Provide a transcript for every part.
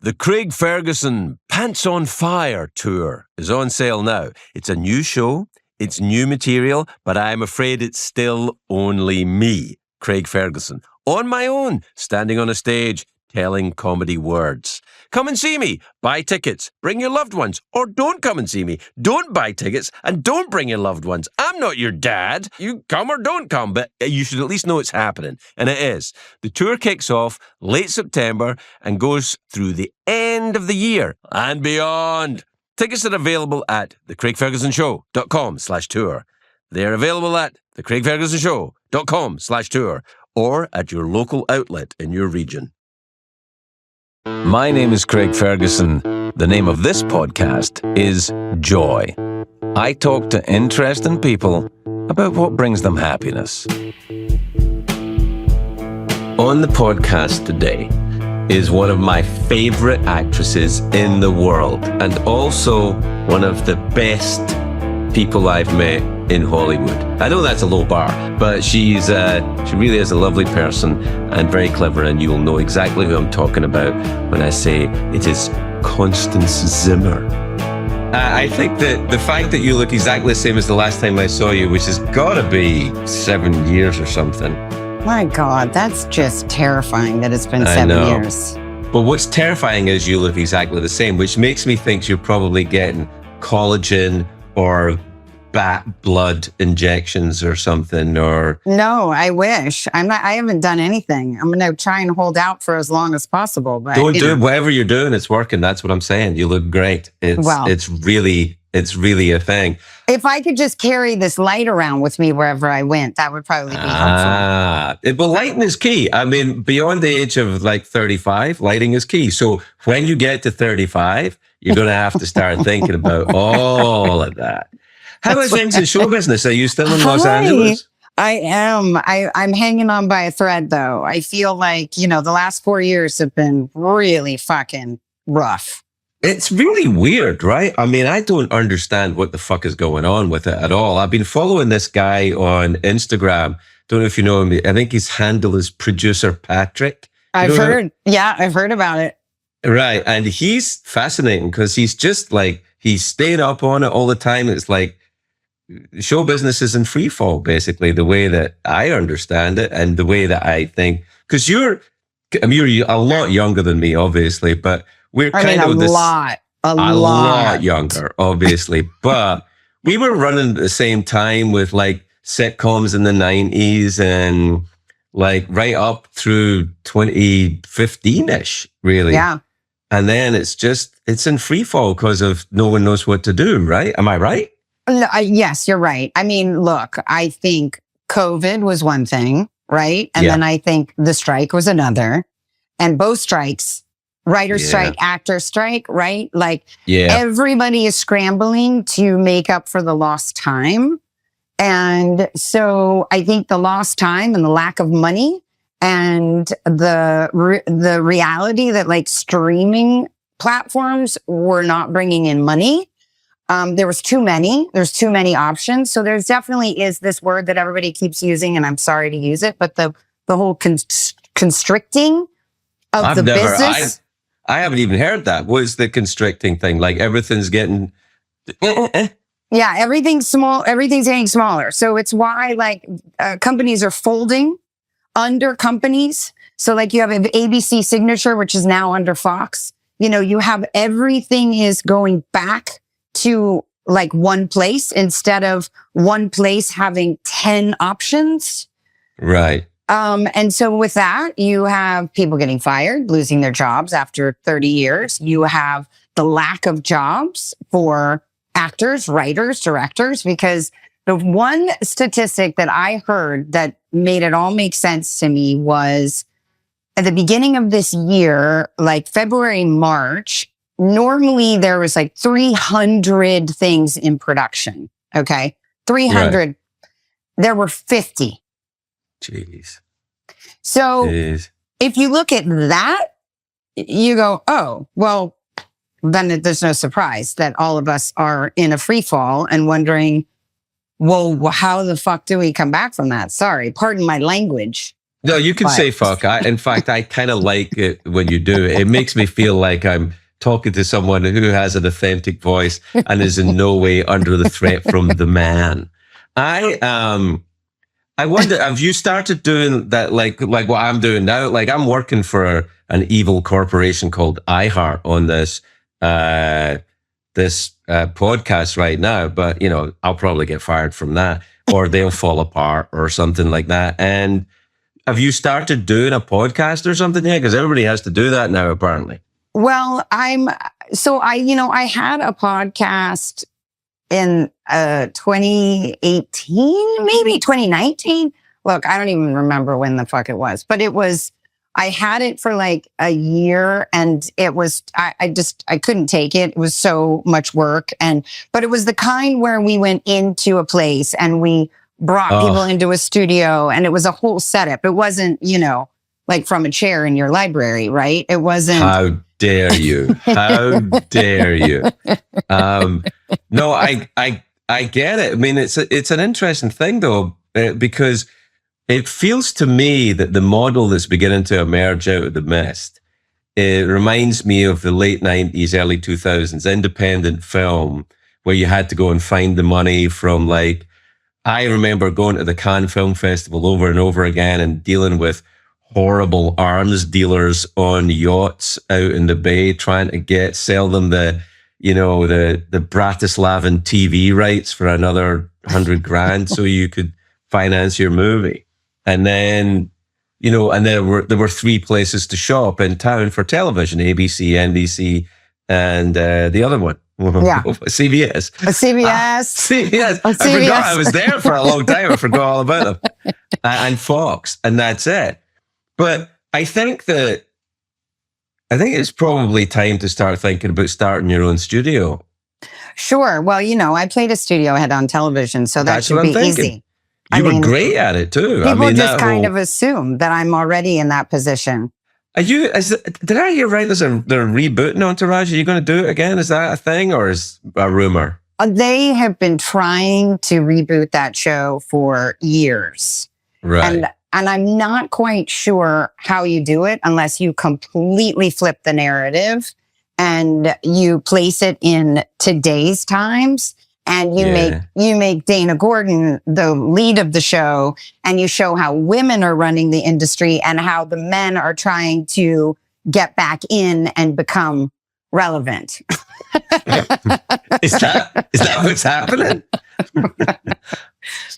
The Craig Ferguson Pants on Fire tour is on sale now. It's a new show, it's new material, but I'm afraid it's still only me, Craig Ferguson, on my own, standing on a stage, telling comedy words. Come and see me. Buy tickets. Bring your loved ones. Or don't come and see me. Don't buy tickets and don't bring your loved ones. I'm not your dad. You come or don't come, but you should at least know it's happening. And it is. The tour kicks off late September and goes through the end of the year and beyond. Tickets are available at thecraigfergusonshow.com/tour. They're available at thecraigfergusonshow.com/tour or at your local outlet in your region. My name is Craig Ferguson. The name of this podcast is Joy. I talk to interesting people about what brings them happiness. On the podcast today is one of my favorite actresses in the world and also one of the best people I've met in Hollywood. I know that's a low bar, but she really is a lovely person and very clever, and you'll know exactly who I'm talking about when I say it is Constance Zimmer. I think that the fact that you look exactly the same as the last time I saw you, which has got to be 7 years or something. My God, that's just terrifying that it's been 7 years. But what's terrifying is you look exactly the same, which makes me think you're probably getting collagen or bat blood injections or something, or no, I wish. I haven't done anything. I'm gonna try and hold out for as long as possible. But don't do it. Whatever you're doing, it's working. That's what I'm saying. You look great. It's really a thing. If I could just carry this light around with me wherever I went, that would probably be helpful. Well, lighting is key. I mean, beyond the age of like 35, lighting is key. So when you get to 35, you're going to have to start thinking about all of that. How is things in show business? Are you still in Los Angeles? I am. I'm hanging on by a thread, though. I feel like, the last 4 years have been really fucking rough. It's really weird, right? I mean, I don't understand what the fuck is going on with it at all. I've been following this guy on Instagram. Don't know if you know him. I think his handle is Producer Patrick. I've heard about it. Right. And he's fascinating because he's just like, he's staying up on it all the time. It's like, show business is in free fall, basically, the way that I understand it and the way that I think. Because you're a lot younger than me, obviously, but we're a lot younger, obviously. But we were running at the same time with like sitcoms in the 90s and like right up through 2015-ish, really. Yeah. And then it's in free fall because of no one knows what to do, right? Am I right? No, yes, you're right. I mean, look, I think COVID was one thing, right? And then I think the strike was another. And both strikes, writer strike, actor strike, right? Like everybody is scrambling to make up for the lost time. And so I think the lost time and the lack of money and the reality that like streaming platforms were not bringing in money. There's too many options. So there's definitely is this word that everybody keeps using, and I'm sorry to use it, but the whole constricting of business. I haven't even heard that. What is the constricting thing? Like everything's getting... Yeah, everything's small. Everything's getting smaller. So it's why like companies are folding under companies. So like you have an ABC Signature, which is now under Fox. You have everything is going back to like one place instead of one place having 10 options. Right. And so with that, you have people getting fired, losing their jobs after 30 years. You have the lack of jobs for actors, writers, directors, because the one statistic that I heard that made it all make sense to me was at the beginning of this year, like February, March, normally there was like 300 things in production. Okay. 300. Right. There were 50. Jeez. So if you look at that, you go, oh, well, then there's no surprise that all of us are in a free fall and wondering, well, how the fuck do we come back from that? Sorry, pardon my language. No, you can say fuck. In fact, I kind of like it when you do it. It makes me feel like I'm talking to someone who has an authentic voice and is in no way under the threat from the man. I wonder, have you started doing that like what I'm doing now? Like I'm working for an evil corporation called iHeart on this podcast right now, but you know, I'll probably get fired from that or they'll fall apart or something like that. And have you started doing a podcast or something yet? Because everybody has to do that now, apparently. Well, I had a podcast in 2018, maybe 2019. Look, I don't even remember when the fuck it was, but I had it for like a year and it was, I couldn't take it. It was so much work. But it was the kind where we went into a place and we brought people into a studio and it was a whole setup. It wasn't, like from a chair in your library, right? It wasn't. How dare you? How dare you? No, I get it. I mean, it's an interesting thing though, because it feels to me that the model that's beginning to emerge out of the mist, it reminds me of the late 90s, early 2000s independent film where you had to go and find the money from like, I remember going to the Cannes Film Festival over and over again and dealing with horrible arms dealers on yachts out in the bay trying to sell them the Bratislavan TV rights for another $100,000 so you could finance your movie. And then, and there were three places to shop in town for television: ABC, NBC, and the other one. Yeah. CBS. CBS. I forgot. I was there for a long time. I forgot all about them. And Fox, and that's it. But I think it's probably time to start thinking about starting your own studio. Sure. Well, I played a studio head on television, so that should be easy. You were great at it too. People just kind of assume that I'm already in that position. Did I hear right? They're rebooting Entourage. Are you going to do it again? Is that a thing or is a rumor? They have been trying to reboot that show for years. Right. And I'm not quite sure how you do it unless you completely flip the narrative and you place it in today's times. And you make Dana Gordon the lead of the show, and you show how women are running the industry and how the men are trying to get back in and become relevant. Is that what's happening?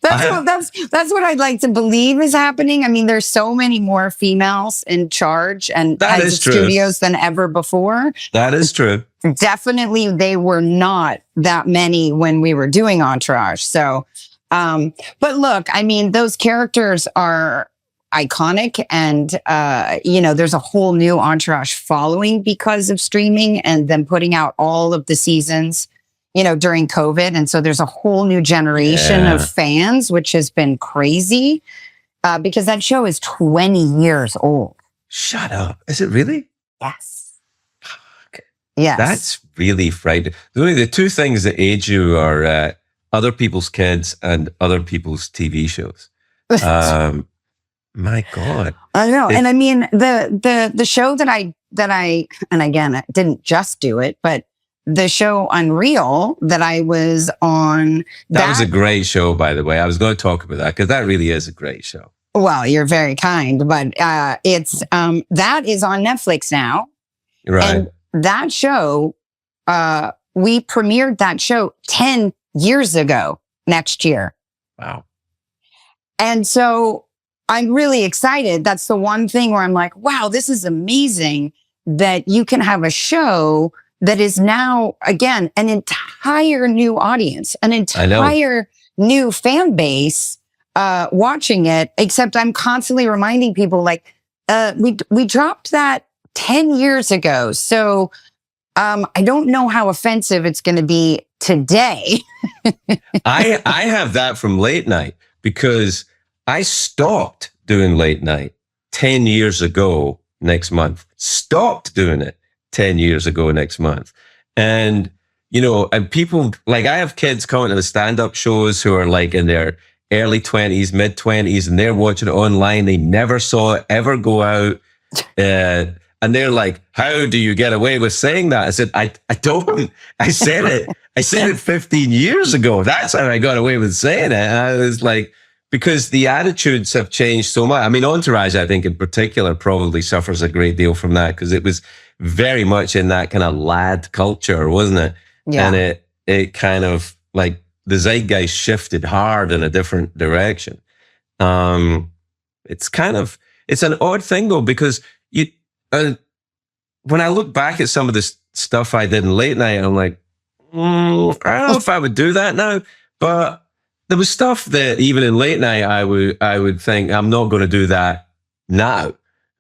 That's what I'd like to believe is happening. I mean, there's so many more females in charge and at studios than ever before. That is true. Definitely, they were not that many when we were doing Entourage. So, but look, I mean, those characters are iconic, and there's a whole new Entourage following because of streaming and them putting out all of the seasons, during COVID, and so there's a whole new generation of fans, which has been crazy because that show is 20 years old. Shut up! Is it really? Yes. Yes. That's really frightening. The two things that age you are other people's kids and other people's TV shows. My God. I know. And I mean, the show that I, and again, I didn't just do it, but the show Unreal that I was on. That was a great show, by the way. I was going to talk about that because that really is a great show. Well, you're very kind, but it's that is on Netflix now. Right. And that show, we premiered that show 10 years ago next year. Wow. And so I'm really excited. That's the one thing where I'm like, wow, this is amazing that you can have a show that is now, again, an entire new audience, an entire new fan base watching it, except I'm constantly reminding people like, we dropped that 10 years ago. So I don't know how offensive it's going to be today. I have that from late night because I stopped doing late night 10 years ago next month. Stopped doing it 10 years ago next month. And, and people, like I have kids coming to the stand-up shows who are like in their early 20s, mid 20s, and they're watching it online. They never saw it ever go out. And they're like, how do you get away with saying that? I said, I don't. I said it. I said it 15 years ago. That's how I got away with saying it. And I was like, because the attitudes have changed so much. I mean, Entourage, I think in particular, probably suffers a great deal from that because it was very much in that kind of lad culture, wasn't it? Yeah. And it kind of like the zeitgeist shifted hard in a different direction. It's an odd thing though, because when I look back at some of this stuff I did in late night, I'm like, I don't know if I would do that now, but there was stuff that even in late night, I would think I'm not going to do that now.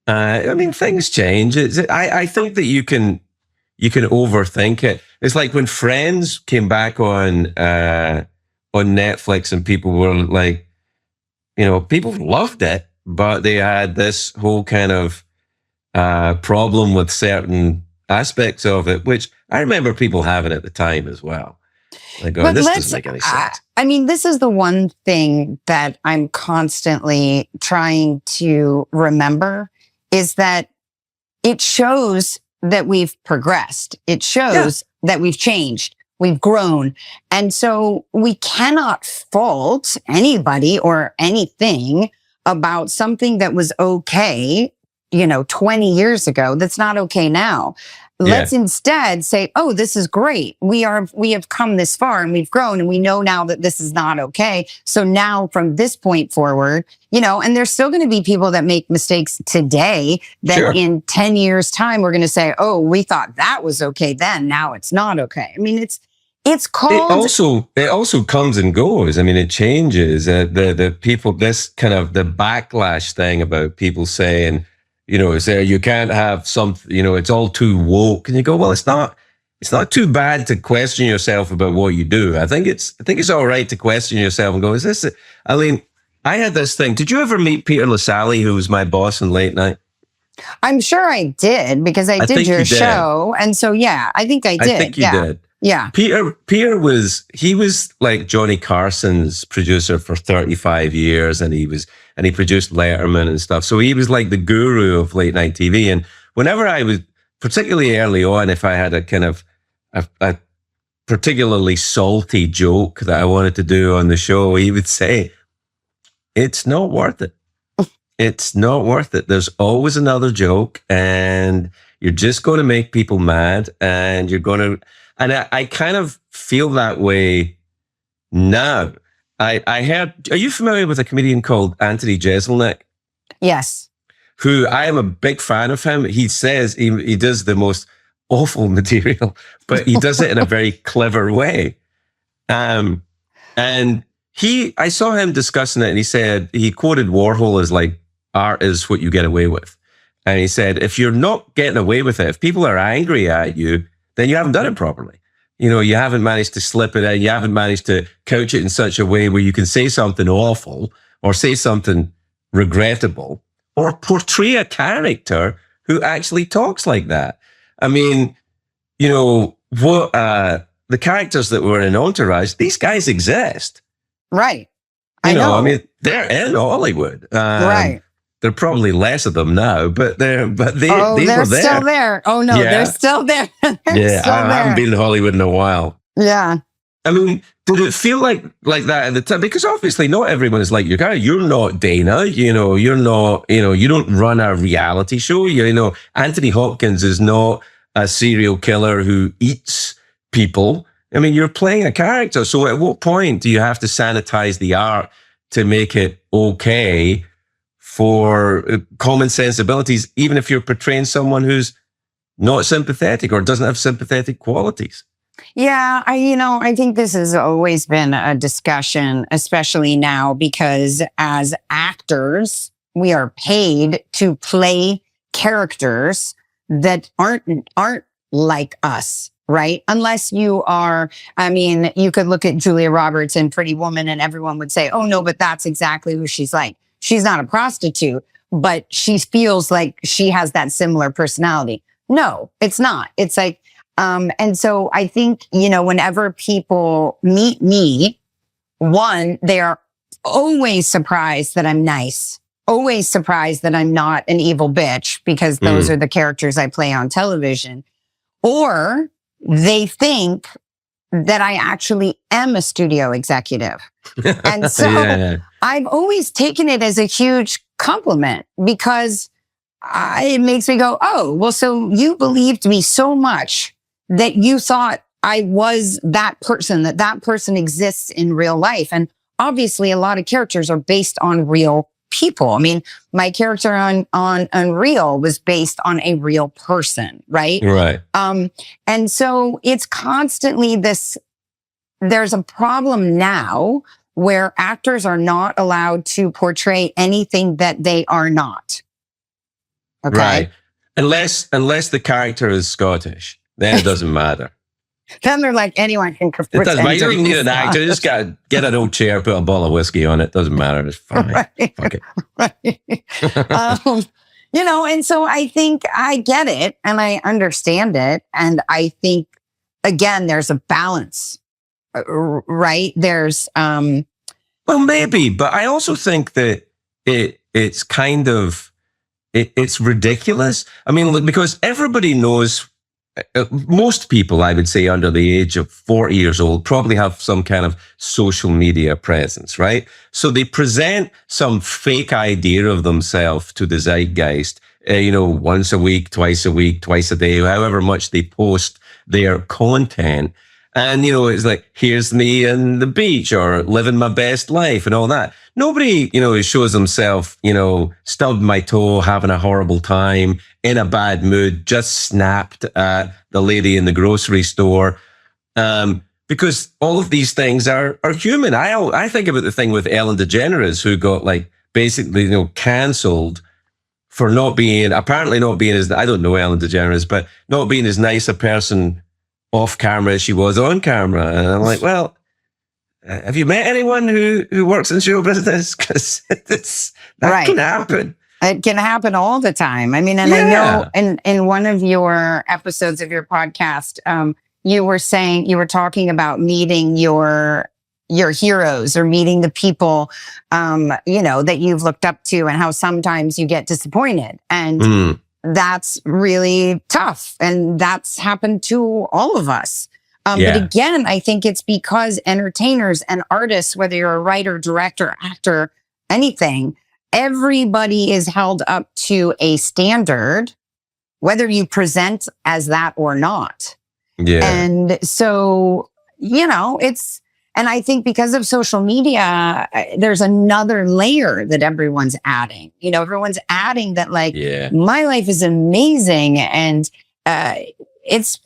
I mean, things change. I think that you can overthink it. It's like when Friends came back on Netflix and people were like, people loved it, but they had this whole kind of problem with certain aspects of it, which I remember people having at the time as well. Like, this doesn't make any sense. I mean, this is the one thing that I'm constantly trying to remember is that it shows that we've progressed. It shows that we've changed. We've grown. And so we cannot fault anybody or anything about something that was okay, 20 years ago, that's not okay now. Let's instead say, oh, this is great. We have come this far and we've grown and we know now that this is not okay. So now from this point forward, and there's still going to be people that make mistakes today that in 10 years time, we're going to say, oh, we thought that was okay then. Now it's not okay. I mean, it's called. It also comes and goes. I mean, it changes. The people, this kind of the backlash thing about people saying, say you can't have something, it's all too woke. And you go, well, it's not too bad to question yourself about what you do. I think it's all right to question yourself and go, is this, I mean, I had this thing. Did you ever meet Peter Lasalle, who was my boss in late night? I'm sure I did because I did your show. And so, I think I did. I think you did. Yeah. Peter was like Johnny Carson's producer for 35 years and he produced Letterman and stuff. So he was like the guru of late night TV. And whenever I was, particularly early on, if I had a kind of a particularly salty joke that I wanted to do on the show, he would say, it's not worth it. It's not worth it. There's always another joke and you're just going to make people mad and you're going to, and I kind of feel that way now. I heard, are you familiar with a comedian called Anthony Jeselnik? Yes. Who I am a big fan of him. He says he does the most awful material, but he does it in a very clever way. And I saw him discussing it and he said, he quoted Warhol as like, art is what you get away with. And he said, if you're not getting away with it, if people are angry at you, then you haven't done it properly. You haven't managed to slip it in. You haven't managed to couch it in such a way where you can say something awful or say something regrettable or portray a character who actually talks like that. I mean, what the characters that were in Entourage, these guys exist. Right. I know. I mean, they're in Hollywood. Right. There are probably less of them now, but they were there. They're still there. Oh no, they're still there. I haven't been in Hollywood in a while. Yeah. I mean, did it feel like that at the time? Because obviously not everyone is like your guy. You're not Dana, you're not, you don't run a reality show. Anthony Hopkins is not a serial killer who eats people. I mean, you're playing a character. So at what point do you have to sanitize the art to make it okay for common sensibilities, even if you're portraying someone who's not sympathetic or doesn't have sympathetic qualities? Yeah, I think this has always been a discussion, especially now, because as actors, we are paid to play characters that aren't like us, right? Unless you are, you could look at Julia Roberts in Pretty Woman and everyone would say, oh no, but that's exactly who she's like. She's not a prostitute, but she feels like she has that similar personality. No, it's not. It's like, and so I think, whenever people meet me, one, they are always surprised that I'm nice. Always surprised that I'm not an evil bitch, because those are the characters I play on television. Or they think that I actually am a studio executive. And so I've always taken it as a huge compliment, because it makes me go, oh, well, so you believed me so much that you thought I was that person, that person exists in real life. And obviously a lot of characters are based on real people. I mean, my character on Unreal was based on a real person, right? Right. And so it's constantly this, there's a problem now where actors are not allowed to portray anything that they are not. Okay. Right. Unless the character is Scottish, then it doesn't matter. Then they're like, anyone can It doesn't matter. You don't even need an actor. You just got to get an old chair, put a bottle of whiskey on it. Doesn't matter. It's fine. Right. Fuck it. Right. And so I think I get it and I understand it. And I think, again, there's a balance, right? There's, well, maybe, but I also think that it's kind of, it's ridiculous. I mean, look, because everybody knows, most people, I would say, under the age of 40 years old probably have some kind of social media presence, right? So they present some fake idea of themselves to the zeitgeist, once a week, twice a day, however much they post their content. And, it's like, here's me on the beach or living my best life and all that. Nobody, shows himself, stubbed my toe, having a horrible time, in a bad mood, just snapped at the lady in the grocery store. Because all of these things are human. I think about the thing with Ellen DeGeneres, who got basically, canceled for apparently not being as, I don't know Ellen DeGeneres, but not being as nice a person off camera as she was on camera. And I'm like, well, have you met anyone who works in show business? Because that can happen. It can happen all the time. I mean, and I know in one of your episodes of your podcast, you were talking about meeting your heroes, or meeting the people, that you've looked up to, and how sometimes you get disappointed. And that's really tough. And that's happened to all of us. But again, I think it's because entertainers and artists, whether you're a writer, director, actor, anything, everybody is held up to a standard, whether you present as that or not. Yeah. And so, and I think because of social media, there's another layer that everyone's adding. Everyone's adding that, my life is amazing. And it's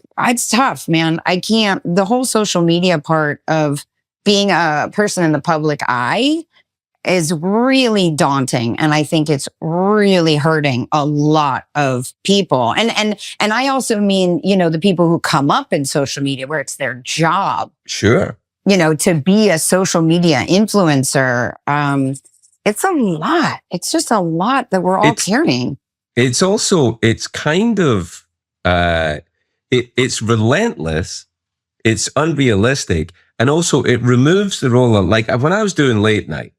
tough, man. I can't, the whole social media part of being a person in the public eye is really daunting. And I think it's really hurting a lot of people. And I also mean, the people who come up in social media where it's their job. Sure. To be a social media influencer. It's a lot. It's just a lot that we're all carrying. It's also, it's kind of, it's relentless. It's unrealistic. And also it removes the role of, when I was doing late night,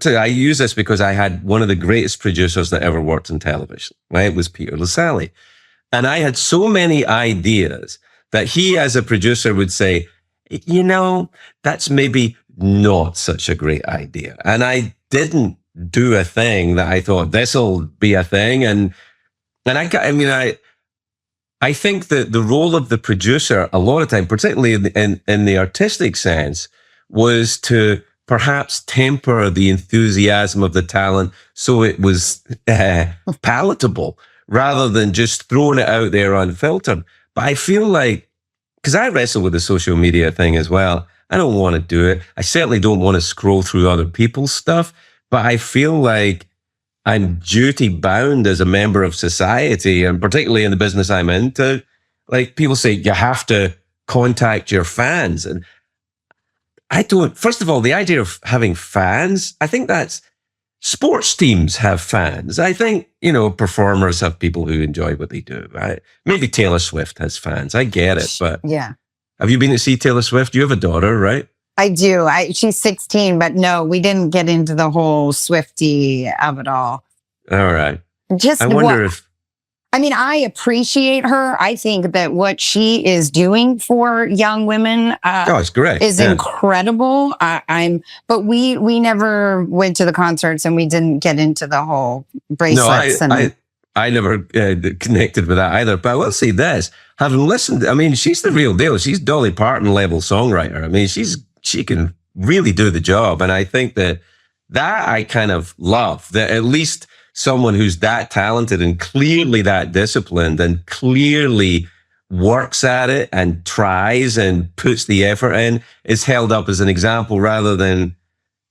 I use this because I had one of the greatest producers that ever worked in television, right? It was Peter Lasalle. And I had so many ideas that he, as a producer, would say, that's maybe not such a great idea. And I didn't do a thing that I thought, this'll be a thing. And I think that the role of the producer, a lot of time, particularly in the artistic sense, was to perhaps temper the enthusiasm of the talent so it was palatable, rather than just throwing it out there unfiltered. But I feel like, because I wrestle with the social media thing as well, I don't want to do it. I certainly don't want to scroll through other people's stuff, but I feel like I'm duty bound as a member of society, and particularly in the business I'm in, to, people say you have to contact your fans. And I don't, first of all, the idea of having fans, I think that's, sports teams have fans. I think, performers have people who enjoy what they do, right? Maybe Taylor Swift has fans. I get it, but have you been to see Taylor Swift? You have a daughter, right? I do. She's 16, but no, we didn't get into the whole Swiftie of it all. All right. Just I wonder if... I mean, I appreciate her. I think that what she is doing for young women it's great. is incredible. But we never went to the concerts and we didn't get into the whole bracelets. I never connected with that either. But I will say this, having listened, I mean, she's the real deal. She's Dolly Parton level songwriter. I mean, she can really do the job. And I think that I kind of love, that at least someone who's that talented and clearly that disciplined and clearly works at it and tries and puts the effort in is held up as an example rather than,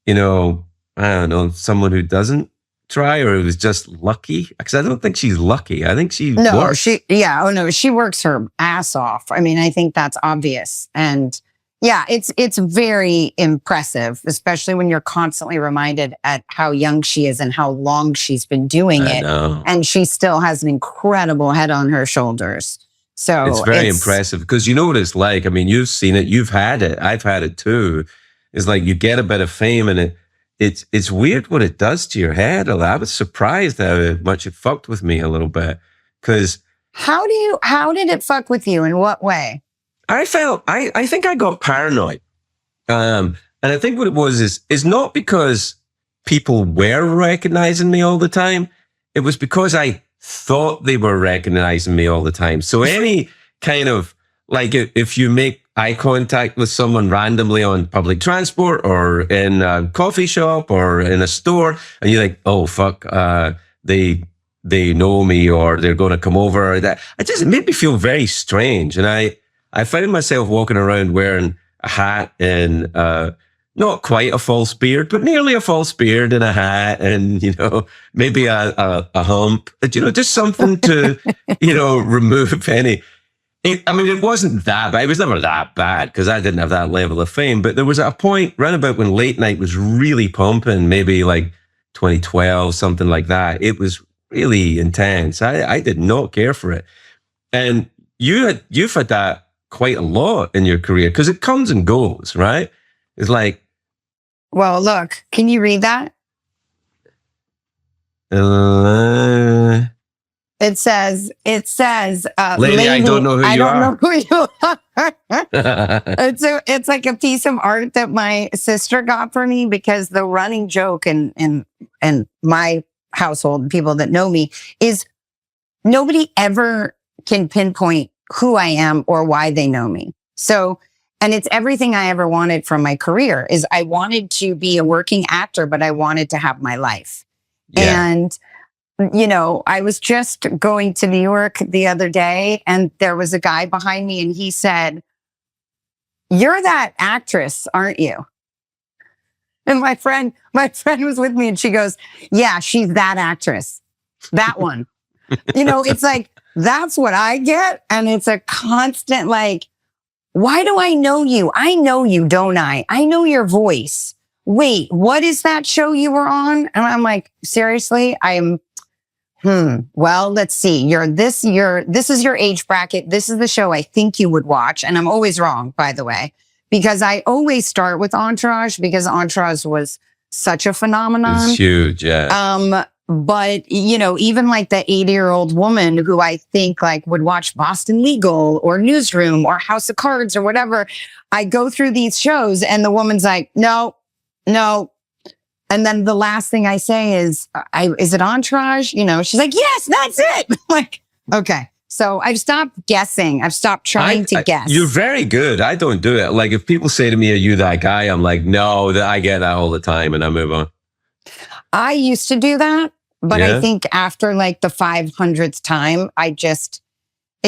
I don't know, someone who doesn't try or was just lucky. Because I don't think she's lucky. I think she works. She works her ass off. I mean, I think that's obvious. And yeah, it's very impressive, especially when you're constantly reminded at how young she is and how long she's been doing it. And she still has an incredible head on her shoulders. So it's very impressive because you know what it's like. I mean, you've seen it, you've had it, I've had it too. It's like you get a bit of fame and it's weird what it does to your head. I was surprised how much it fucked with me a little bit. Because how did it fuck with you? In what way? I think I got paranoid. And I think what it was is not because people were recognizing me all the time. It was because I thought they were recognizing me all the time. So any kind of, like, if you make eye contact with someone randomly on public transport or in a coffee shop or in a store, and you're like, oh, fuck, they know me or they're going to come over. It made me feel very strange. And I found myself walking around wearing a hat and not quite a false beard, but nearly a false beard and a hat and, maybe a hump, just something to, remove any... it wasn't that bad. It was never that bad because I didn't have that level of fame. But there was a point round about when late night was really pumping, maybe like 2012, something like that. It was really intense. I did not care for it. And you've had that quite a lot in your career because it comes and goes, right? It's like... Well, look, can you read that? It says, lady, I don't know who you are. I don't know who you are. It's like a piece of art that my sister got for me because the running joke in my household, people that know me, is nobody ever can pinpoint who I am or why they know me. So, and it's everything I ever wanted from my career is I wanted to be a working actor, but I wanted to have my life. Yeah. And I was just going to New York the other day and there was a guy behind me and he said, "You're that actress, aren't you?" And my friend was with me and she goes, "Yeah, she's that actress. That one." It's like, that's what I get. And it's a constant like, why do I know you? I know you, don't I? I know your voice. Wait, what is that show you were on? And I'm like, seriously, well, let's see. This is your age bracket. This is the show I think you would watch. And I'm always wrong, by the way, because I always start with Entourage because Entourage was such a phenomenon. It's huge, yeah. But, even like the 80-year-old woman who I think like would watch Boston Legal or Newsroom or House of Cards or whatever, I go through these shows and the woman's like, no. And then the last thing I say is it Entourage? She's like, yes, that's it. I'm like, okay. So I've stopped guessing. I've stopped trying to guess. You're very good. I don't do it. Like if people say to me, are you that guy? I'm like, no, I get that all the time and I move on. I used to do that. But I think after like the 500th time, it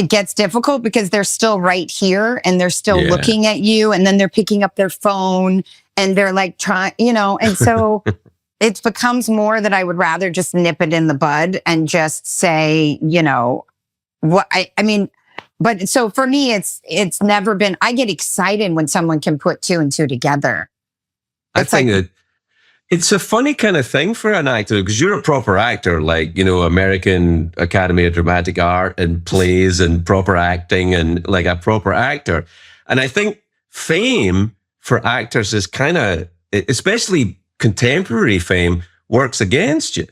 gets difficult because they're still right here and they're still looking at you and then they're picking up their phone and they're like trying, and so it becomes more that I would rather just nip it in the bud and just say, what I mean, but so for me, it's never been, I get excited when someone can put two and two together. I think that it's a funny kind of thing for an actor because you're a proper actor, like, American Academy of Dramatic Art and plays and proper acting and like a proper actor. And I think fame for actors is kind of, especially contemporary fame, works against you.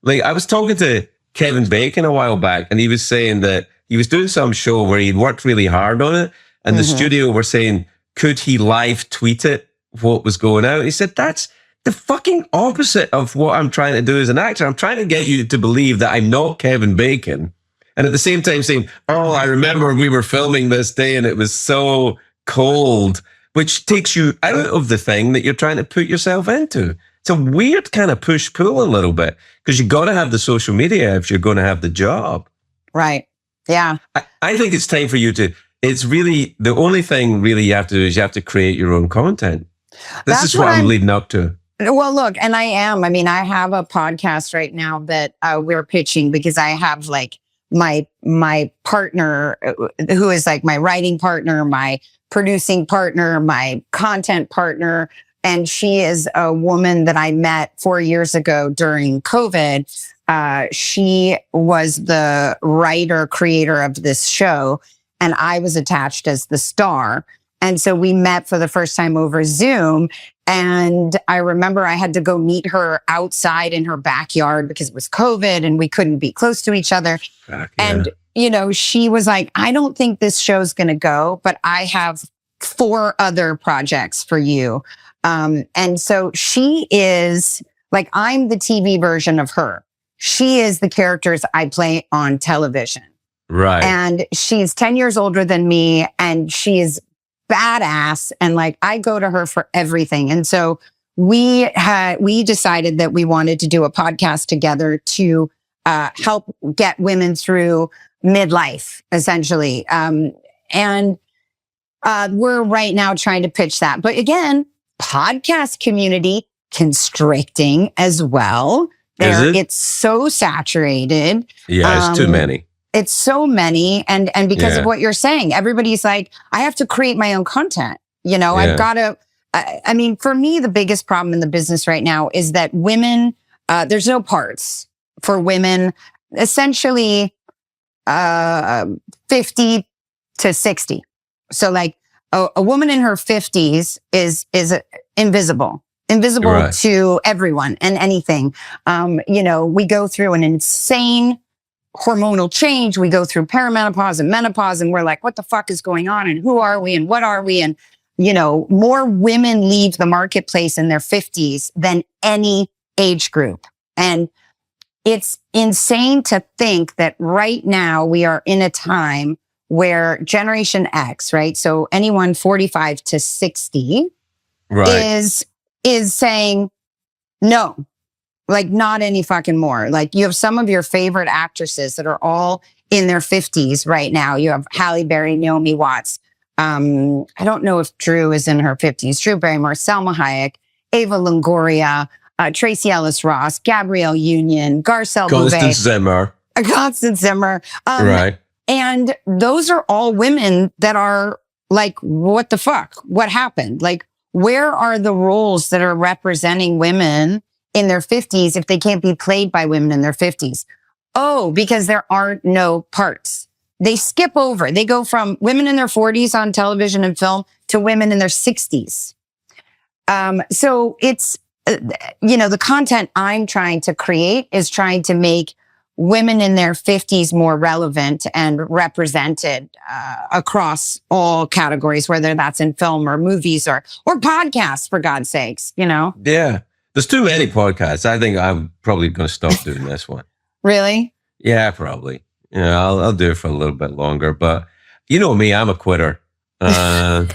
Like, I was talking to Kevin Bacon a while back, and he was saying that he was doing some show where he'd worked really hard on it, and the studio were saying, could he live tweet it, what was going out? He said, that's the fucking opposite of what I'm trying to do as an actor. I'm trying to get you to believe that I'm not Kevin Bacon. And at the same time saying, oh, I remember we were filming this day and it was so cold, which takes you out of the thing that you're trying to put yourself into. It's a weird kind of push-pull a little bit, because you got to have the social media if you're going to have the job. Right. Yeah. I think it's time for you to, it's really, the only thing really you have to do is you have to create your own content. This is what I'm leading up to. Well, look, and I have a podcast right now that we're pitching, because I have like my partner who is like my writing partner, my producing partner, my content partner. And she is a woman that I met 4 years ago during COVID. She was the writer, creator of this show, and I was attached as the star. And so we met for the first time over Zoom. And I remember I had to go meet her outside in her backyard because it was COVID and we couldn't be close to each other. And, she was like, I don't think this show's going to go, but I have 4 other projects for you. And so she is like, I'm the TV version of her. She is the characters I play on television. Right. And she's 10 years older than me, and she is badass. And like, I go to her for everything. And so we decided that we wanted to do a podcast together to help get women through midlife, essentially. And we're right now trying to pitch that. But again, podcast community constricting as well. It's so saturated. Yeah, it's too many. It's so many. And because of what you're saying, everybody's like, I have to create my own content. I've got to, I mean, for me, the biggest problem in the business right now is that women, there's no parts for women, essentially 50 to 60. So like a woman in her 50s is invisible right. to everyone and anything. We go through an insane hormonal change. We go through perimenopause and menopause, and we're like, what the fuck is going on? And who are we? And what are we? And, more women leave the marketplace in their 50s than any age group. And it's insane to think that right now we are in a time where Generation X, right? So anyone 45 to 60 right. is saying, no, like not any fucking more. Like you have some of your favorite actresses that are all in their 50s right now. You have Halle Berry, Naomi Watts. I don't know if Drew is in her 50s. Drew Barrymore, Selma Hayek, Ava Longoria, Tracy Ellis Ross, Gabrielle Union, Garcelle Bouvet. Constance Zimmer. Right. And those are all women that are like, what the fuck? What happened? Like, where are the roles that are representing women in their 50s if they can't be played by women in their 50s? Oh, because there are no parts. They skip over. They go from women in their 40s on television and film to women in their 60s. So it's, the content I'm trying to create is trying to make women in their 50s more relevant and represented across all categories, whether that's in film or movies or podcasts, for God's sakes, Yeah. There's too many podcasts. I think I'm probably going to stop doing this one. Really? Yeah, probably. I'll do it for a little bit longer. But you know me, I'm a quitter. I'm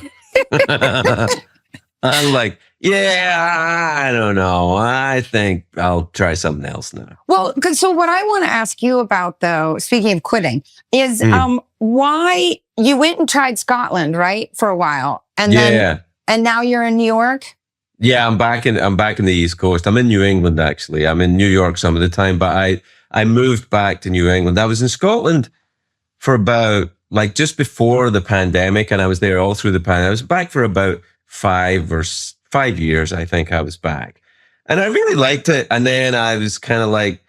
like, I don't know. I think I'll try something else now. Well, so what I want to ask you about, though, speaking of quitting, is why you went and tried Scotland, right, for a while, and now you're in New York. Yeah, I'm back in the East Coast. I'm in New England, actually. I'm in New York some of the time, but I moved back to New England. I was in Scotland for about just before the pandemic, and I was there all through the pandemic. I was back for about 5 years, I think I was back. And I really liked it. And then I was kind of like,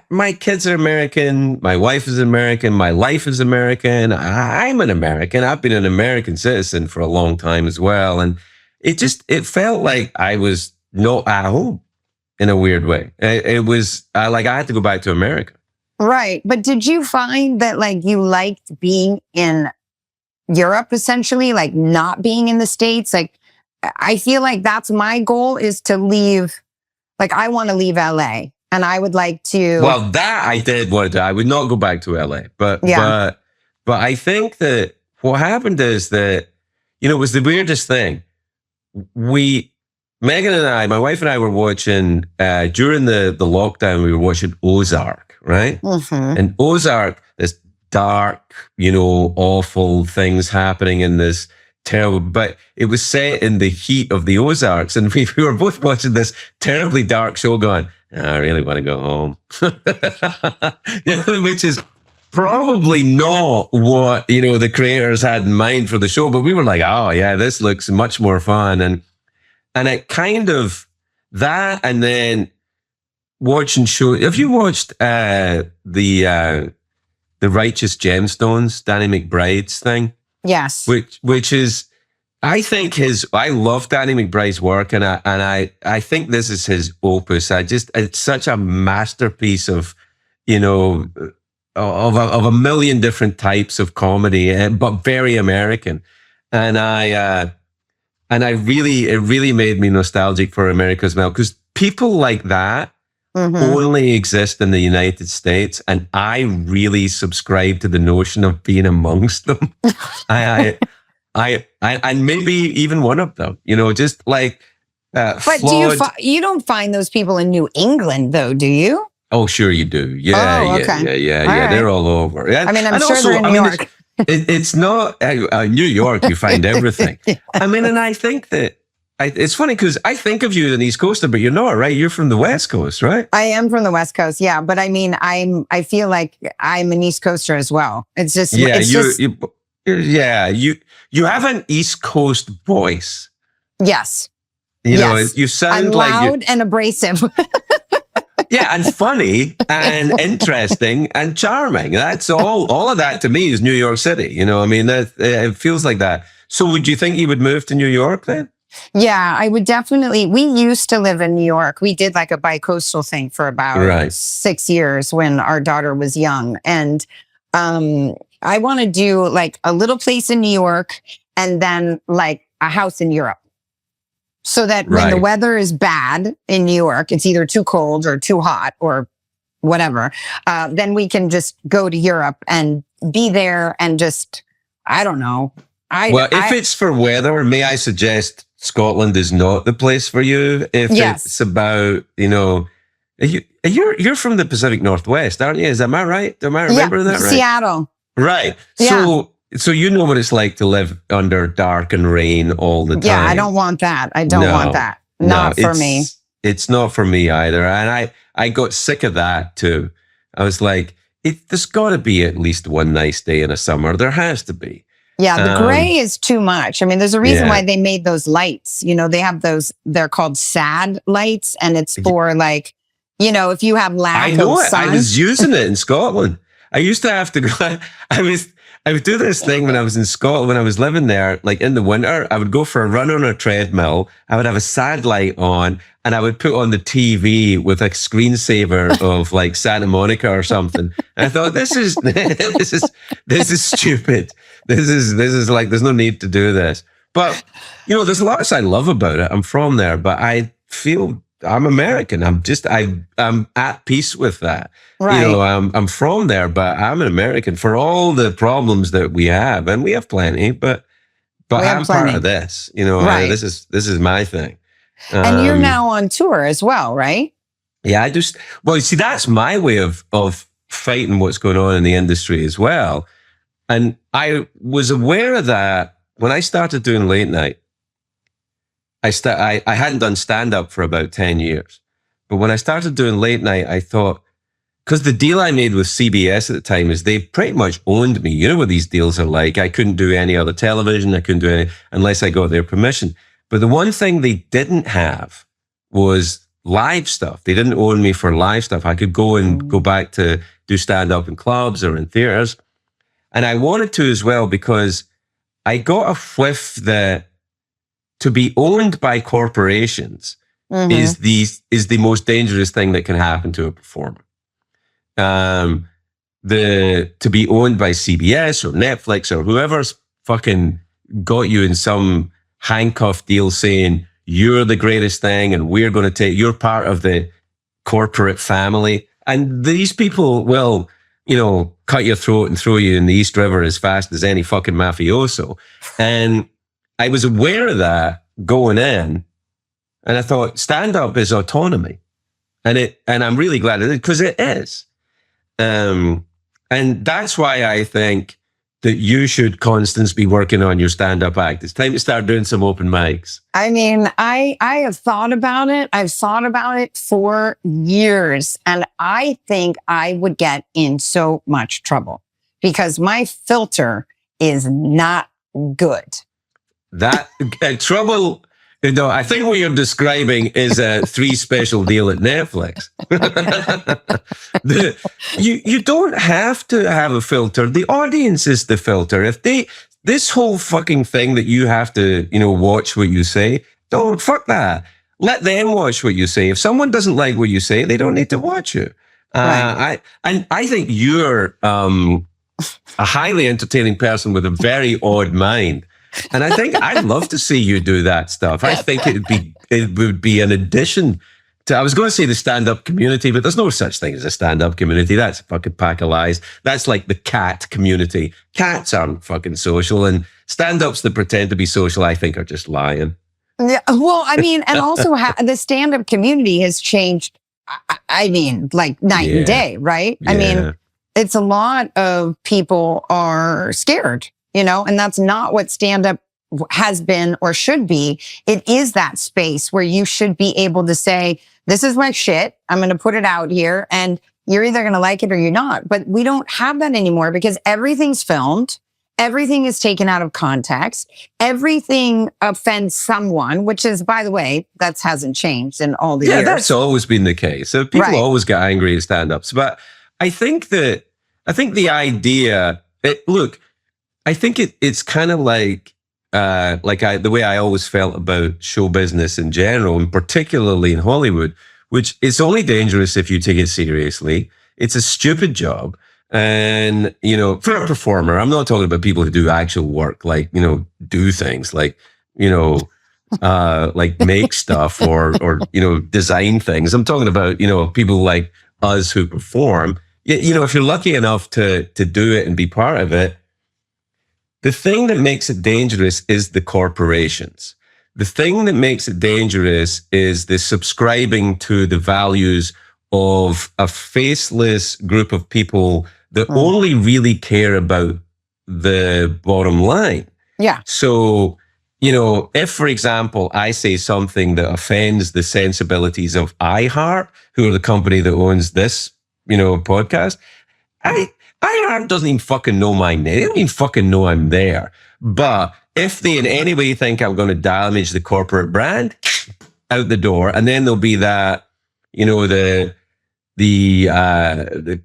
my kids are American. My wife is American. My life is American. I'm an American. I've been an American citizen for a long time as well. And it felt like I was not at home in a weird way. It was like I had to go back to America. Right. But did you find that like you liked being in Europe essentially, like not being in the States? Like, I feel like that's my goal, is to leave. Like, I want to leave LA, and I would like to. Well, that I did want to. I would not go back to LA, but I think that what happened is that, it was the weirdest thing. Megan and I, my wife and I, were watching during the lockdown. We were watching Ozark, right? Mm-hmm. And Ozark, this dark, awful things happening in this terrible, but it was set in the heat of the Ozarks, and we were both watching this terribly dark show going, I really want to go home. Which is probably not what, the creators had in mind for the show, but we were like, oh yeah, this looks much more fun. And it kind of that, and then watching show. Have you watched the Righteous Gemstones, Danny McBride's thing? Yes. Which is, I think I love Danny McBride's work, and I think this is his opus. It's such a masterpiece of, of a million different types of comedy, but very American. And it really made me nostalgic for America as well, because people like that only exist in the United States, and I really subscribe to the notion of being amongst them. I and maybe even one of them, just like. But you don't find those people in New England, though, do you? Oh, sure you do. Yeah, oh, okay. yeah. Right. They're all over. I mean, I'm sure they're in New York. It's not New York. You find everything. Yeah. I mean, and I think that. It's funny because I think of you as an East Coaster, but you're not, right? You're from the West Coast, right? I am from the West Coast, yeah. But I mean, I feel like I'm an East Coaster as well. It's just, you have an East Coast voice. Yes. You sound I'm like loud and abrasive. Yeah, and funny and interesting and charming. That's all of that to me is New York City. I mean, it feels like that. So would you think you would move to New York then? Yeah, I would definitely. We used to live in New York. We did like a bi-coastal thing for about 6 years when our daughter was young. And I want to do like a little place in New York and then like a house in Europe. So that when the weather is bad in New York, it's either too cold or too hot or whatever, then we can just go to Europe and be there and just, I don't know. If it's for weather, may I suggest Scotland is not the place for you? If it's about, you're from the Pacific Northwest, aren't you? Am I right? Am I remembering that right? Seattle. Right. Yeah. So you know what it's like to live under dark and rain all the time. Yeah, I don't want that. I don't want that. Not for me. It's not for me either. And I got sick of that too. I was like, there's got to be at least one nice day in a summer. There has to be. Yeah, the gray is too much. I mean, there's a reason why they made those lights. They have those, they're called SAD lights, and it's for like, if you have lack of sun. I was using it in Scotland. I used to have to go, I would do this thing when I was in Scotland, when I was living there, like in the winter, I would go for a run on a treadmill. I would have a SAD light on, and I would put on the TV with a screensaver of like Santa Monica or something. And I thought, this is stupid. This is like, there's no need to do this. But, there's a lot I love about it. I'm from there, but I feel I'm American. I'm at peace with that. Right. I'm from there, but I'm an American for all the problems that we have, and we have plenty, but I'm part of this, this is my thing. And you're now on tour as well, right? Yeah, you see, that's my way of fighting what's going on in the industry as well. And I was aware of that when I started doing late night. I hadn't done stand-up for about 10 years. But when I started doing late night, I thought, because the deal I made with CBS at the time is they pretty much owned me. You know what these deals are like. I couldn't do any other television. I couldn't do any unless I got their permission. But the one thing they didn't have was live stuff. They didn't own me for live stuff. I could go back to do stand-up in clubs or in theaters. And I wanted to as well, because I got a whiff that to be owned by corporations Mm-hmm. is the most dangerous thing that can happen to a performer. To be owned by CBS or Netflix or whoever's fucking got you in some handcuff deal saying you're the greatest thing and we're going to you're part of the corporate family. And these people will, cut your throat and throw you in the East River as fast as any fucking mafioso. And I was aware of that going in, and I thought stand-up is autonomy. And I'm really glad it is, because it is. And that's why I think that you should, Constance, be working on your stand-up act. It's time to start doing some open mics. I mean, I have thought about it. I've thought about it for years. And I think I would get in so much trouble because my filter is not good. That trouble... I think what you're describing is a 3 special deal at Netflix. You don't have to have a filter. The audience is the filter. This whole fucking thing that you have to, watch what you say, don't, fuck that. Let them watch what you say. If someone doesn't like what you say, they don't need to watch you. Right. I think you're a highly entertaining person with a very odd mind. And I think I'd love to see you do that stuff. I think it would be an addition to, I was going to say the stand-up community, but there's no such thing as a stand-up community. That's a fucking pack of lies. That's like the cat community. Cats aren't fucking social, and stand-ups that pretend to be social, I think, are just lying. Yeah, well, I mean, and also the stand-up community has changed, I mean, like night and day, right? Yeah. I mean, it's a lot of people are scared. And that's not what stand-up has been or should be. It is that space where you should be able to say, this is my shit. I'm going to put it out here and you're either going to like it or you're not. But we don't have that anymore because everything's filmed. Everything is taken out of context. Everything offends someone, which is, by the way, that hasn't changed in all the years. Yeah, that's always been the case. So people always get angry at stand-ups. But I think the idea, look, I think it's kind of like the way I always felt about show business in general, and particularly in Hollywood, which is only dangerous if you take it seriously. It's a stupid job. And, for a performer, I'm not talking about people who do actual work, like, do things like, like make stuff or, design things. I'm talking about, people like us who perform. If you're lucky enough to do it and be part of it, the thing that makes it dangerous is the corporations. The thing that makes it dangerous is the subscribing to the values of a faceless group of people that only really care about the bottom line. Yeah. So, if, for example, I say something that offends the sensibilities of iHeart, who are the company that owns this, podcast, iHeart doesn't even fucking know my name. They don't even fucking know I'm there. But if they in any way think I'm going to damage the corporate brand, out the door. And then there'll be that, the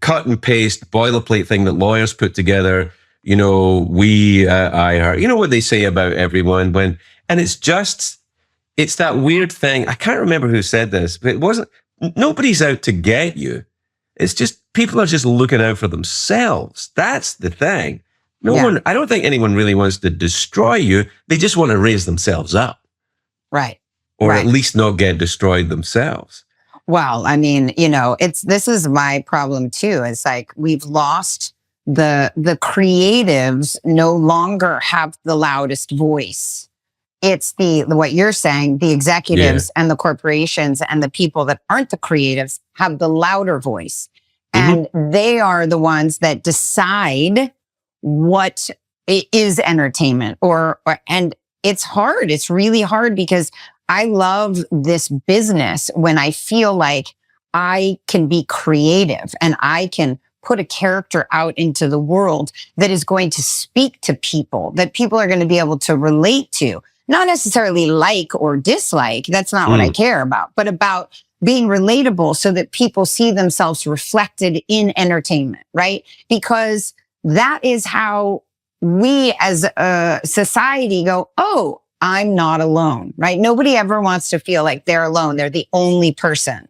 cut and paste boilerplate thing that lawyers put together. iHeart. What they say about everyone and it's that weird thing. I can't remember who said this, but nobody's out to get you. It's just, people are just looking out for themselves. That's the thing. I don't think anyone really wants to destroy you. They just want to raise themselves up. Right. Or at least not get destroyed themselves. Well, I mean, this is my problem too. It's like we've lost the creatives no longer have the loudest voice. It's what you're saying, the executives and the corporations and the people that aren't the creatives have the louder voice. And they are the ones that decide what is entertainment and it's hard. It's really hard because I love this business when I feel like I can be creative and I can put a character out into the world that is going to speak to people, that people are going to be able to relate to. Not necessarily like or dislike. That's not what I care about, but about being relatable so that people see themselves reflected in entertainment, right? Because that is how we as a society go, oh, I'm not alone, right? Nobody ever wants to feel like they're alone. They're the only person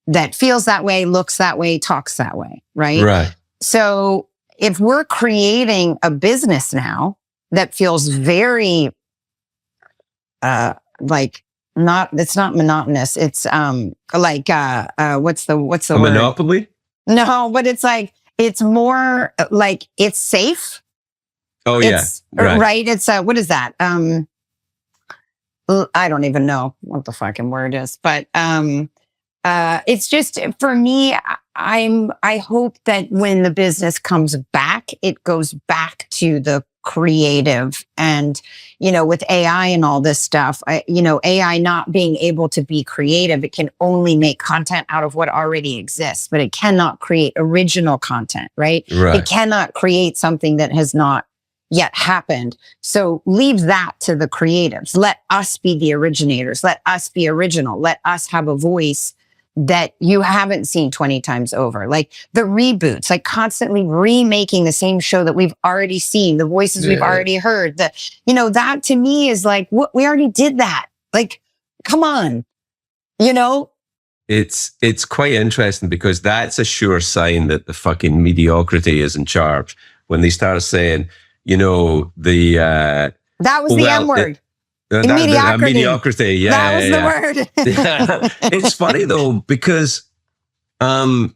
that feels that way, looks that way, talks that way, right? Right. So if we're creating a business now that feels very, it's not monotonous. It's what's the word? Monopoly? No, but it's more like it's safe. Oh yeah, right. It's what is that? I don't even know what the fucking word is, but it's just for me. I hope that when the business comes back, it goes back to the creative. And with AI and all this stuff, AI not being able to be creative, it can only make content out of what already exists, but it cannot create original content, right? It cannot create something that has not yet happened. So leave that to the creatives. Let us be the originators. Let us be original. Let us have a voice that you haven't seen 20 times over. Like the reboots, like constantly remaking the same show that we've already seen, the voices we've already heard. That to me is like, what, we already did that. Like, come on, It's quite interesting because that's a sure sign that the fucking mediocrity is in charge. When they start saying, that was the M word. Mediocrity. Yeah, that was the word. It's funny though, because there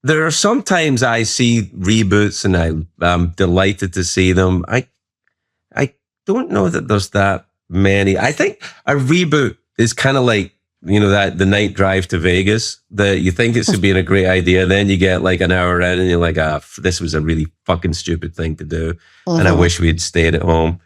are sometimes I see reboots and I'm delighted to see them. I don't know that there's that many. I think a reboot is kind of like, that the night drive to Vegas, that you think it's been a great idea. Then you get like an hour in and you're like, this was a really fucking stupid thing to do. Mm-hmm. And I wish we'd stayed at home.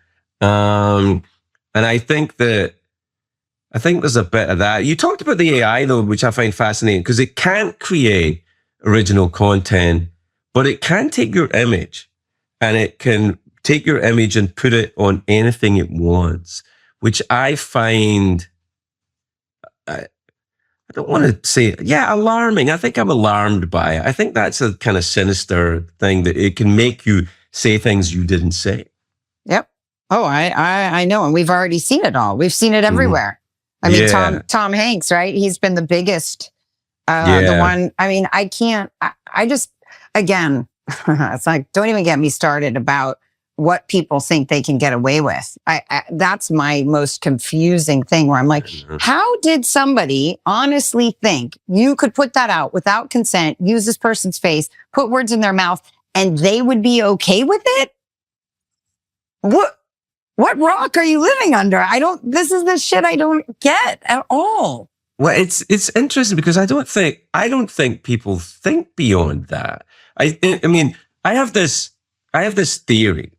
And I think there's a bit of that. You talked about the AI though, which I find fascinating because it can't create original content, but it can take your image and it can take your image and put it on anything it wants, which I find, I don't want to say, alarming. I think I'm alarmed by it. I think that's a kind of sinister thing that it can make you say things you didn't say. Yep. Oh, I know. And we've already seen it all. We've seen it everywhere. I mean, Tom Hanks, right? He's been the biggest, the one. I mean, I just, again, it's like, don't even get me started about what people think they can get away with. That's my most confusing thing where I'm like, how did somebody honestly think you could put that out without consent, use this person's face, put words in their mouth, and they would be okay with it? What rock are you living under? This is the shit I don't get at all. Well, it's interesting because I don't think people think beyond that. I mean, I have this theory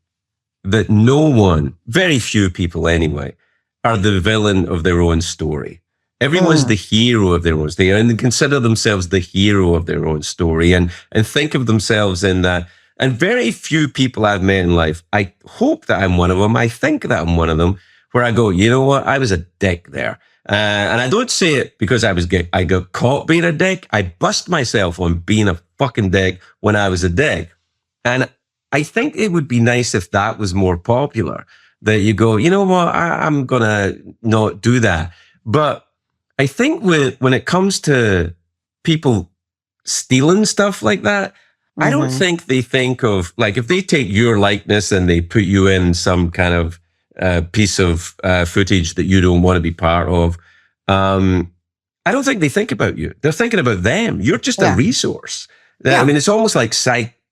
that no one, very few people anyway, are the villain of their own story. Everyone's the hero of their own story and consider themselves the hero of their own story and think of themselves in that. And very few people I've met in life, I hope that I'm one of them. I think that I'm one of them where I go, you know what? I was a dick there. And I don't say it because I got caught being a dick. I bust myself on being a fucking dick when I was a dick. And I think it would be nice if that was more popular, that you go, you know what? I'm going to not do that. But I think when it comes to people stealing stuff like that, I don't think they think of, like, if they take your likeness and they put you in some kind of piece of footage that you don't want to be part of, I don't think they think about you. They're thinking about them. You're just a resource. I mean, it's almost like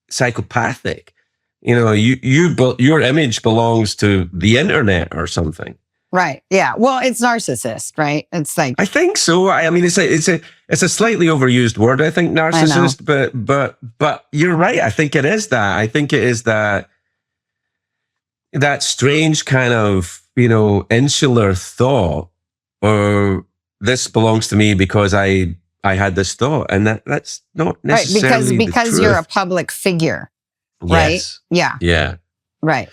psychopathic. Your image belongs to the internet or something. Right. Yeah. Well, it's narcissist, right? It's like, I think so. I mean, it's a slightly overused word. I think narcissist, but you're right. I think it is that. I think it is that strange kind of, insular thought, or this belongs to me because I had this thought, and that's not necessarily right, because you're a public figure, right? Yes. Yeah. Yeah. Right.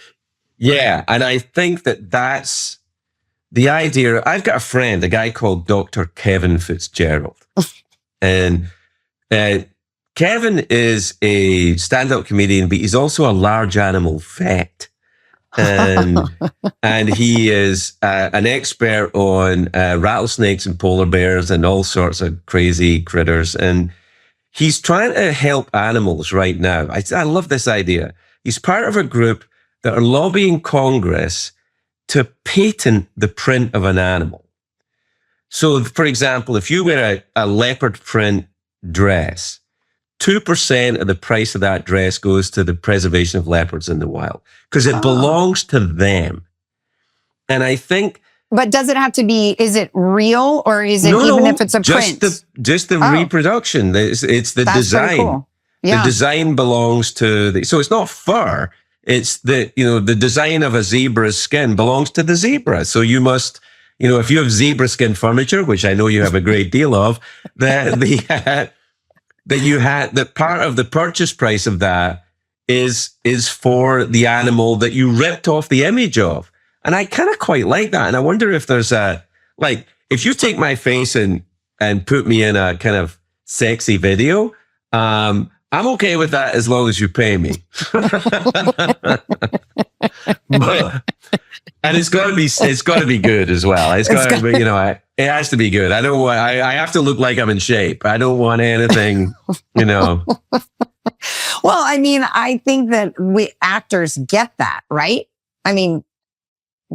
Yeah. And I think that's the idea. I've got a friend, a guy called Dr. Kevin Fitzgerald. And Kevin is a stand-up comedian, but he's also a large animal vet. and and he is an expert on rattlesnakes and polar bears and all sorts of crazy critters. And he's trying to help animals right now. I love this idea. He's part of a group that are lobbying Congress to patent the print of an animal. So, for example, if you wear a leopard print dress, 2% of the price of that dress goes to the preservation of leopards in the wild because it belongs to them. And I think... But does it have to be, is it real or is it if it's a print? Just the reproduction. It's the That's design. Cool. Yeah. The design belongs to so it's not fur. It's the design of a zebra's skin belongs to the zebra. So you must, if you have zebra skin furniture, which I know you have a great deal of, that part of the purchase price of that is for the animal that you ripped off the image of. And I kind of quite like that. And I wonder if there's if you take my face and put me in a kind of sexy video, I'm okay with that as long as you pay me. And it's got to be good as well. It has to be good. I have to look like I'm in shape. I don't want anything, Well, I mean, I think that we actors get that, right? I mean,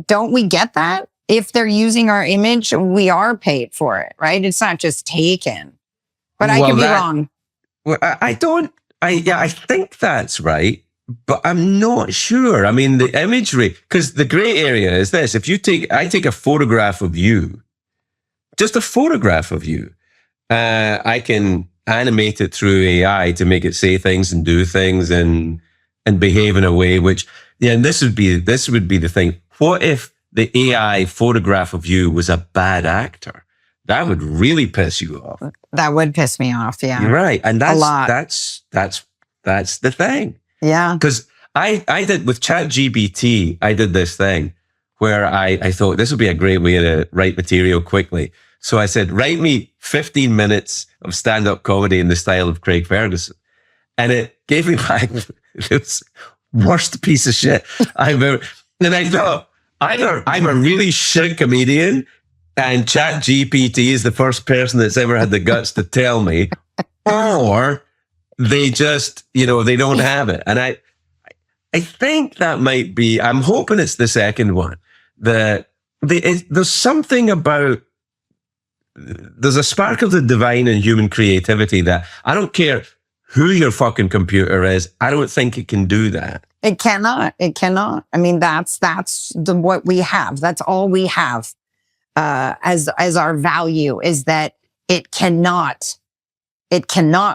don't we get that? If they're using our image, we are paid for it, right? It's not just taken. But I could be wrong. Well, I think that's right, but I'm not sure. I mean, the imagery, because the gray area is this. If I take a photograph of you, just a photograph of you, I can animate it through AI to make it say things and do things and behave in a way which, and this would be the thing. What if the AI photograph of you was a bad actor? That would really piss you off. That would piss me off. Yeah. You're right. And a lot. That's the thing. Yeah. Because I did with ChatGPT, I did this thing where I thought this would be a great way to write material quickly. So I said, write me 15 minutes of stand-up comedy in the style of Craig Ferguson. And it gave me back this worst piece of shit I've ever. And I thought, either I'm a really shit comedian and ChatGPT is the first person that's ever had the guts to tell me, or they just, they don't have it. And I think that might be, I'm hoping it's the second one. There's something about, there's a spark of the divine in human creativity that I don't care who your fucking computer is. I don't think it can do that. It cannot. I mean, that's what we have. That's all we have as our value is that it cannot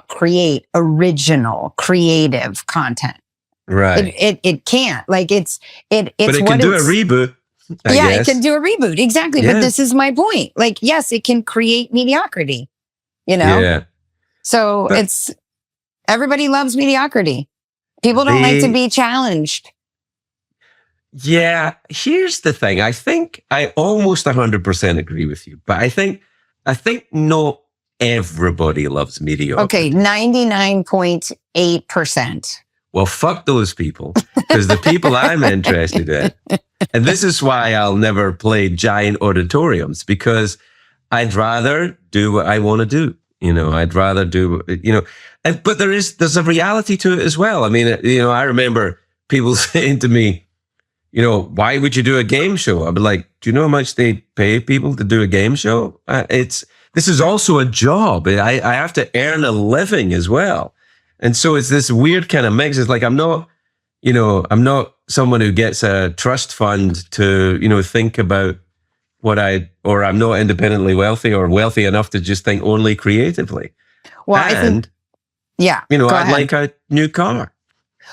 create original, creative content. Right. It can't. Like it's but it can do a reboot. I guess. It can do a reboot. Exactly. Yeah. But this is my point. Like, yes, it can create mediocrity. Yeah. So it's everybody loves mediocrity. People don't like to be challenged. Yeah. Here's the thing. I think I almost 100% agree with you, but I think not everybody loves mediocrity. Okay. 99.8%. Well, fuck those people, because the people I'm interested in, and this is why I'll never play giant auditoriums, because I'd rather do what I want to do. I'd rather do, but there's a reality to it as well. I mean, I remember people saying to me, why would you do a game show? I'd be like, do you know how much they pay people to do a game show? This is also a job. I have to earn a living as well. And so it's this weird kind of mix. It's like, I'm not someone who gets a trust fund to, think about or I'm not independently wealthy or wealthy enough to just think only creatively. Well, I'd like a new car.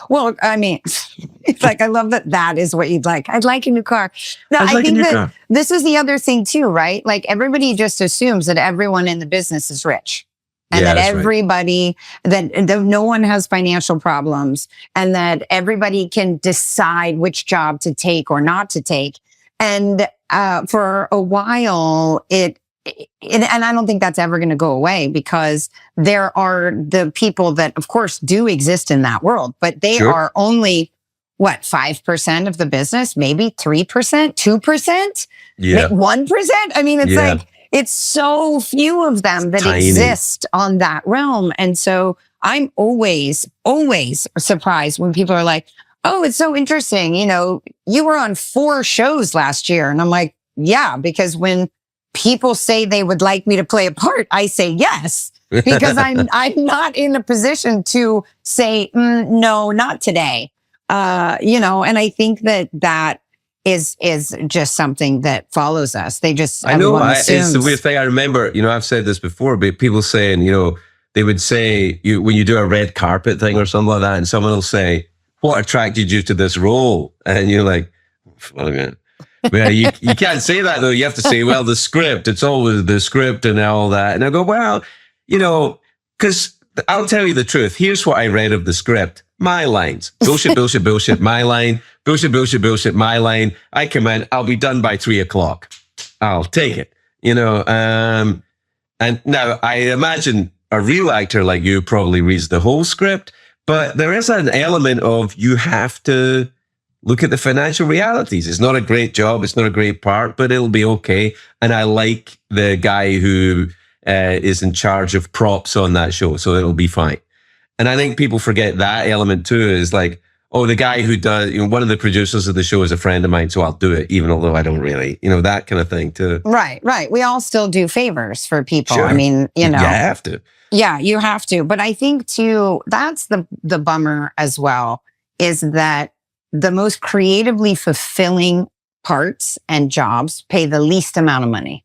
Well, I mean, it's like, I love that is what you'd like. I'd like a new car. No, I think that this is the other thing too, right? Like everybody just assumes that everyone in the business is rich. And that everybody, that no one has financial problems and that everybody can decide which job to take or not to take. And for a while, and I don't think that's ever going to go away, because there are the people that, of course, do exist in that world, but they are only what, 5% of the business, maybe 3%, 2%, 1%. I mean, it's like, it's so few of them that exist on that realm. And so I'm always surprised when people are like, oh, it's so interesting. You know, you were on 4 shows last year. And I'm like, yeah, because when people say they would like me to play a part, I say yes, because I'm not in a position to say, no, not today. You know, and I think that is just something that follows us. They just, I know, it's the weird thing. I remember, you know, I've said this before, but people saying, you know, they would say, when you do a red carpet thing or something like that, and someone will say, what attracted you to this role? And you're like, well, you can't say that though. You have to say, well, the script, it's always the script and all that. And I go, well, you know, because I'll tell you the truth. Here's what I read of the script. My lines. Bullshit, bullshit, bullshit. My line. Bullshit, bullshit, bullshit. My line. I come in. I'll be done by 3:00. I'll take it. You know, and now I imagine a real actor like you probably reads the whole script, but there is an element of you have to look at the financial realities. It's not a great job. It's not a great part, but it'll be okay. And I like the guy who is in charge of props on that show, so it'll be fine. And I think people forget that element too, is like, oh, the guy who does, you know, one of the producers of the show is a friend of mine, so I'll do it, even although I don't really, you know, that kind of thing too. Right. We all still do favors for people. Sure. I mean, you know. You have to. Yeah, you have to. But I think too, that's the bummer as well, is that the most creatively fulfilling parts and jobs pay the least amount of money.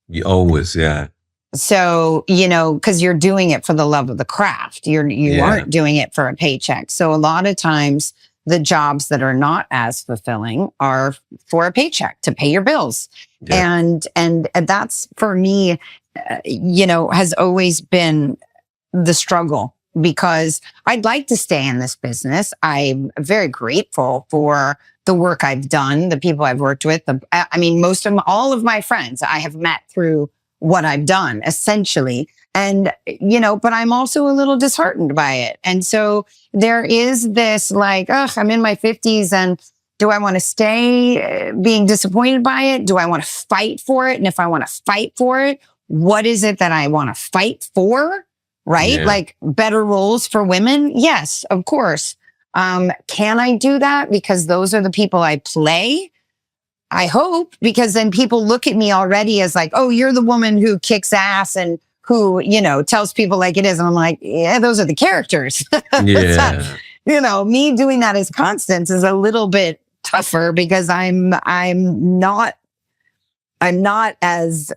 You always, yeah. So, you know, because you're doing it for the love of the craft. You aren't doing it for a paycheck. So a lot of times the jobs that are not as fulfilling are for a paycheck to pay your bills. Yeah. And that's, for me, you know, has always been the struggle, because I'd like to stay in this business. I'm very grateful for the work I've done, the people I've worked with. I mean, all of my friends I have met through what I've done, essentially. And, you know, but I'm also a little disheartened by it. And so there is this like, I'm in my 50s, and do I want to stay being disappointed by it? Do I want to fight for it? And if I want to fight for it, what is it that I want to fight for? Right? Yeah. Like better roles for women? Yes, of course. Can I do that? Because those are the people I play. I hope, because then people look at me already as like, oh, you're the woman who kicks ass and who, you know, tells people like it is. And I'm like, yeah, those are the characters. Yeah. Not, you know, me doing that as Constance is a little bit tougher, because I'm not as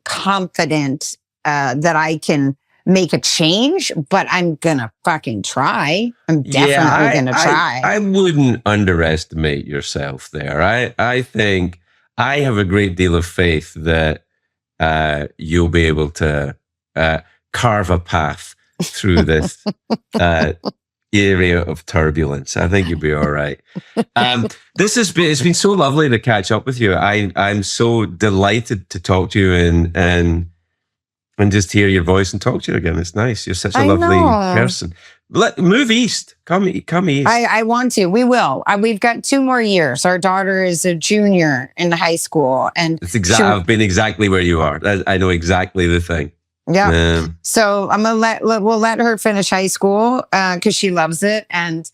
confident that I can make a change, but I'm gonna fucking try. I'm definitely gonna try. I wouldn't underestimate yourself there. I think I have a great deal of faith that you'll be able to carve a path through this area of turbulence. I think you'll be all right. It's been so lovely to catch up with you. I'm so delighted to talk to you and just hear your voice and talk to you again. It's nice. You're such a lovely person. Move east. Come east. I want to. We will. We've got 2 more years. Our daughter is a junior in high school, and I've been exactly where you are. I know exactly the thing. Yeah. So I'm gonna we'll let her finish high school because she loves it, and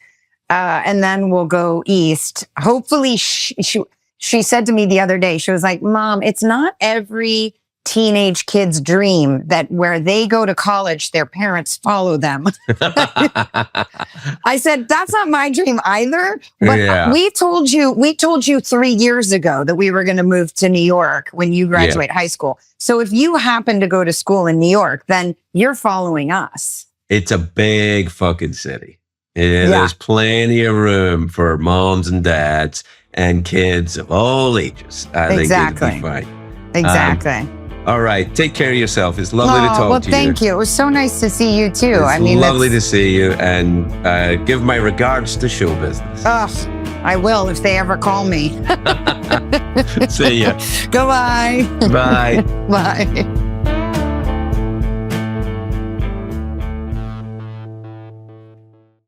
then we'll go east. Hopefully, she said to me the other day, she was like, "Mom, it's not every teenage kid's dream that where they go to college, their parents follow them." I said, that's not my dream either. But we told you 3 years ago that we were going to move to New York when you graduate high school. So if you happen to go to school in New York, then you're following us. It's a big fucking city. There's plenty of room for moms and dads and kids of all ages. I think it'll be fine. Exactly. All right. Take care of yourself. It's lovely to talk to you. Well, thank you. It was so nice to see you too. It's lovely to see you, and give my regards to show business. I will if they ever call me. See ya. Goodbye. Bye. Bye.